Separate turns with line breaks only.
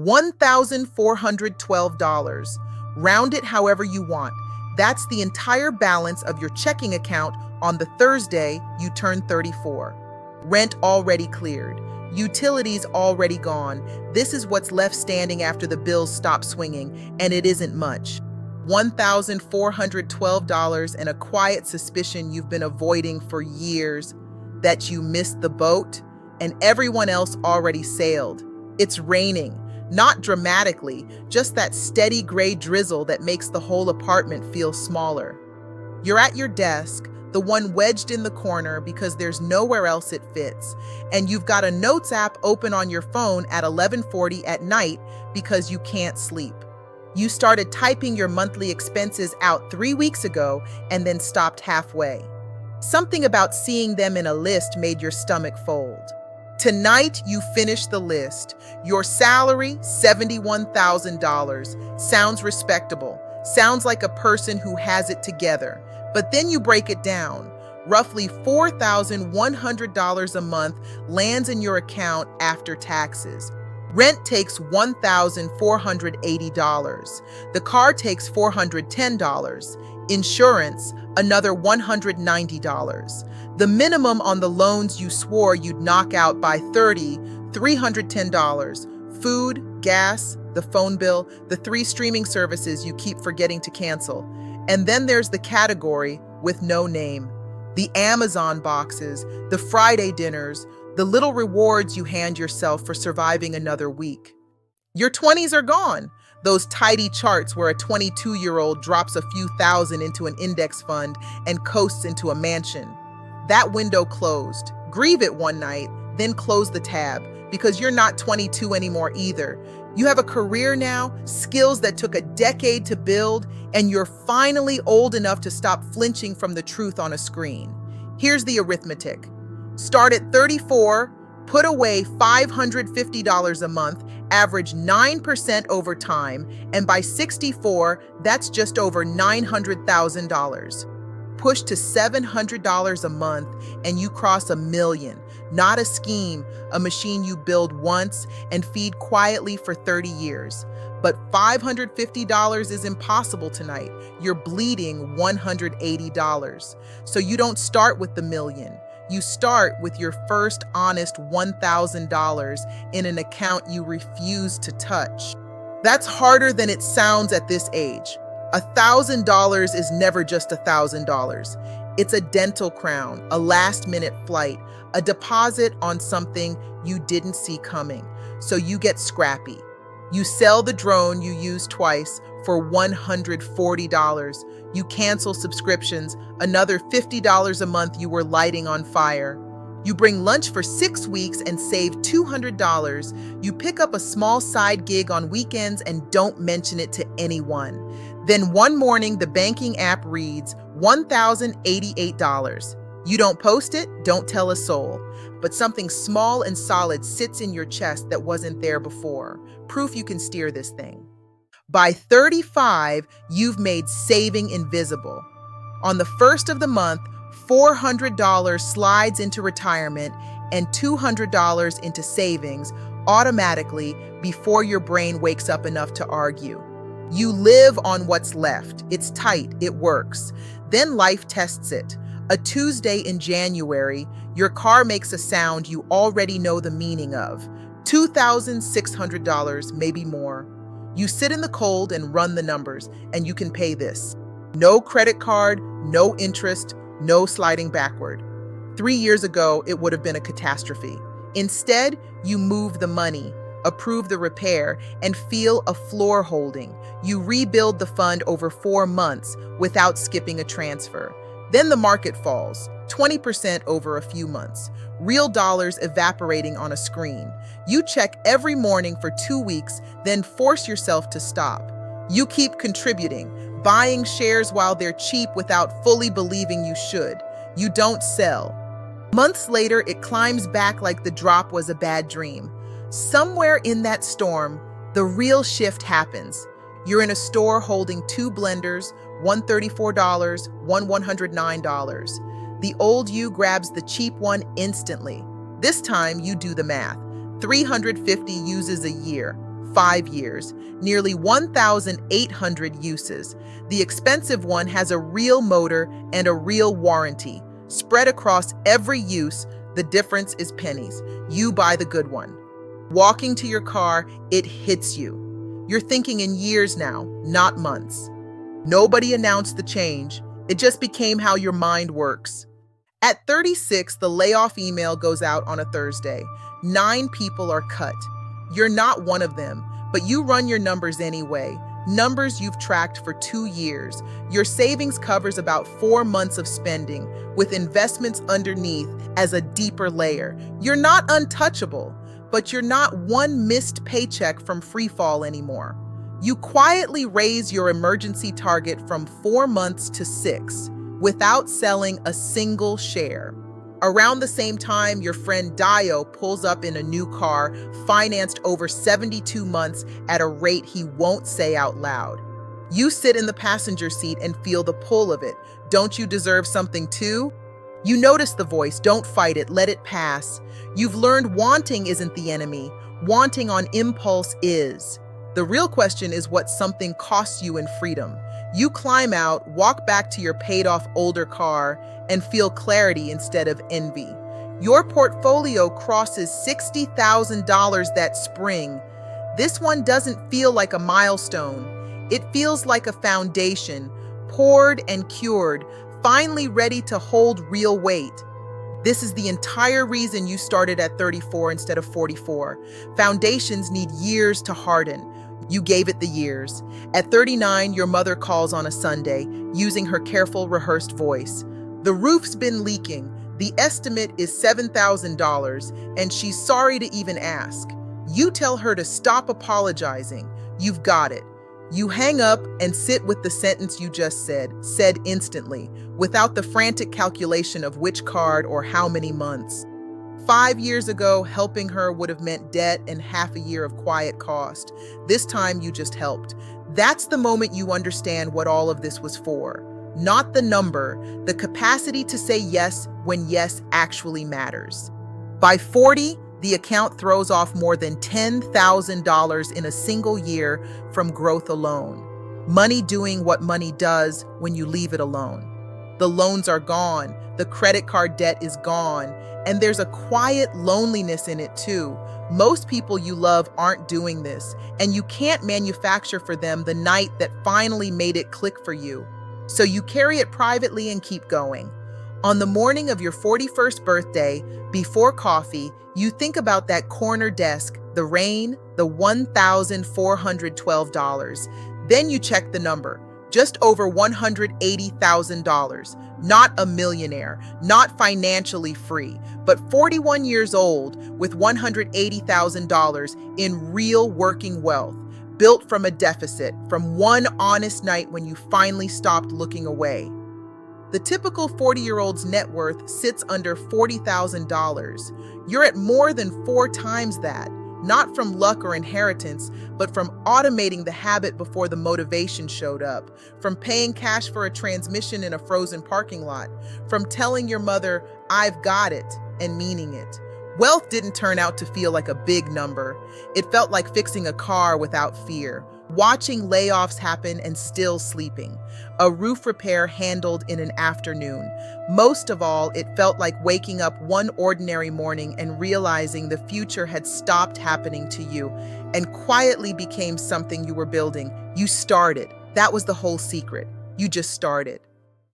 $1,412. Round it however you want. That's the entire balance of your checking account on the Thursday you turn 34. Rent already cleared. Utilities already gone. This is what's left standing after the bills stop swinging, and it isn't much. $1,412 and a quiet suspicion you've been avoiding for years that you missed the boat and everyone else already sailed. It's raining, not dramatically, just that steady gray drizzle that makes the whole apartment feel smaller. You're at your desk, the one wedged in the corner because there's nowhere else it fits, and you've got a notes app open on your phone at 11:40 at night because you can't sleep. You started typing your monthly expenses out 3 weeks ago and then stopped halfway. Something about seeing them in a list made your stomach fold. Tonight, you finish the list. Your salary, $71,000. Sounds respectable. Sounds like a person who has it together. But then you break it down. Roughly $4,100 a month lands in your account after taxes. Rent takes $1,480. The car takes $410. Insurance, another $190. The minimum on the loans you swore you'd knock out by 30, $310. Food, gas, the phone bill, the 3 streaming services you keep forgetting to cancel. And then there's the category with no name. The Amazon boxes, the Friday dinners, the little rewards you hand yourself for surviving another week. Your 20s are gone. Those tidy charts where a 22-year-old drops a few thousand into an index fund and coasts into a mansion. That window closed. Grieve it one night, then close the tab, because you're not 22 anymore either. You have a career now, skills that took a decade to build, and you're finally old enough to stop flinching from the truth on a screen. Here's the arithmetic. Start at 34, put away $550 a month, average 9% over time, and by 64, that's just over $900,000. Push to $700 a month and you cross $1 million. Not a scheme, a machine you build once and feed quietly for 30 years. But $550 is impossible tonight. You're bleeding $180. So you don't start with the million. You start with your first honest $1,000 in an account you refuse to touch. That's harder than it sounds at this age. $1,000 is never just $1,000. It's a dental crown, a last-minute flight, a deposit on something you didn't see coming. So you get scrappy. You sell the drone you used twice for $140. You cancel subscriptions, another $50 a month you were lighting on fire. You bring lunch for 6 weeks and save $200. You pick up a small side gig on weekends and don't mention it to anyone. Then one morning, the banking app reads $1,088. You don't post it, don't tell a soul. But something small and solid sits in your chest that wasn't there before. Proof you can steer this thing. By 35, you've made saving invisible. On the first of the month, $400 slides into retirement and $200 into savings automatically before your brain wakes up enough to argue. You live on what's left. It's tight, it works. Then life tests it. A Tuesday in January, your car makes a sound you already know the meaning of. $2,600, maybe more. You sit in the cold and run the numbers, and you can pay this. No credit card, no interest, no sliding backward. 3 years ago, it would have been a catastrophe. Instead, you move the money, approve the repair, and feel a floor holding. You rebuild the fund over 4 months without skipping a transfer. Then the market falls, 20% over a few months. Real dollars evaporating on a screen. You check every morning for 2 weeks, then force yourself to stop. You keep contributing, buying shares while they're cheap without fully believing you should. You don't sell. Months later, it climbs back like the drop was a bad dream. Somewhere in that storm, the real shift happens. You're in a store holding 2 blenders, one $34, one $109. The old you grabs the cheap one instantly. This time you do the math. 350 uses a year. 5 years, nearly 1,800 uses. The expensive one has a real motor and a real warranty. Spread across every use, the difference is pennies. You buy the good one. Walking to your car, it hits you. You're thinking in years now, not months. Nobody announced the change. It just became how your mind works. At 36, the layoff email goes out on a Thursday. 9 people are cut. You're not one of them, but you run your numbers anyway. Numbers you've tracked for 2 years. Your savings covers about 4 months of spending, with investments underneath as a deeper layer. You're not untouchable, but you're not one missed paycheck from free fall anymore. You quietly raise your emergency target from 4 months to 6 without selling a single share. Around the same time, your friend Dio pulls up in a new car, financed over 72 months at a rate he won't say out loud. You sit in the passenger seat and feel the pull of it. Don't you deserve something too? You notice the voice. Don't fight it. Let it pass. You've learned wanting isn't the enemy. Wanting on impulse is. The real question is what something costs you in freedom. You climb out, walk back to your paid-off older car, and feel clarity instead of envy. Your portfolio crosses $60,000 that spring. This one doesn't feel like a milestone. It feels like a foundation, poured and cured, finally ready to hold real weight. This is the entire reason you started at 34 instead of 44. Foundations need years to harden. You gave it the years. At 39, your mother calls on a Sunday, using her careful, rehearsed voice. The roof's been leaking. The estimate is $7,000, and she's sorry to even ask. You tell her to stop apologizing. You've got it. You hang up and sit with the sentence you just said instantly, without the frantic calculation of which card or how many months. 5 years ago, helping her would have meant debt and half a year of quiet cost. This time, you just helped. That's the moment you understand what all of this was for. Not the number, the capacity to say yes when yes actually matters. By 40, the account throws off more than $10,000 in a single year from growth alone. Money doing what money does when you leave it alone. The loans are gone, the credit card debt is gone, and there's a quiet loneliness in it too. Most people you love aren't doing this, and you can't manufacture for them the night that finally made it click for you. So you carry it privately and keep going. On the morning of your 41st birthday, before coffee, you think about that corner desk, the rain, the $1,412. Then you check the number, just over $180,000. Not a millionaire, not financially free, but 41 years old with $180,000 in real working wealth, built from a deficit, from one honest night when you finally stopped looking away. The typical 40-year-old's net worth sits under $40,000. You're at more than 4 times that, not from luck or inheritance, but from automating the habit before the motivation showed up, from paying cash for a transmission in a frozen parking lot, from telling your mother, "I've got it," and meaning it. Wealth didn't turn out to feel like a big number. It felt like fixing a car without fear, watching layoffs happen and still sleeping, a roof repair handled in an afternoon. Most of all, it felt like waking up one ordinary morning and realizing the future had stopped happening to you and quietly became something you were building. You started. That was the whole secret. You just started.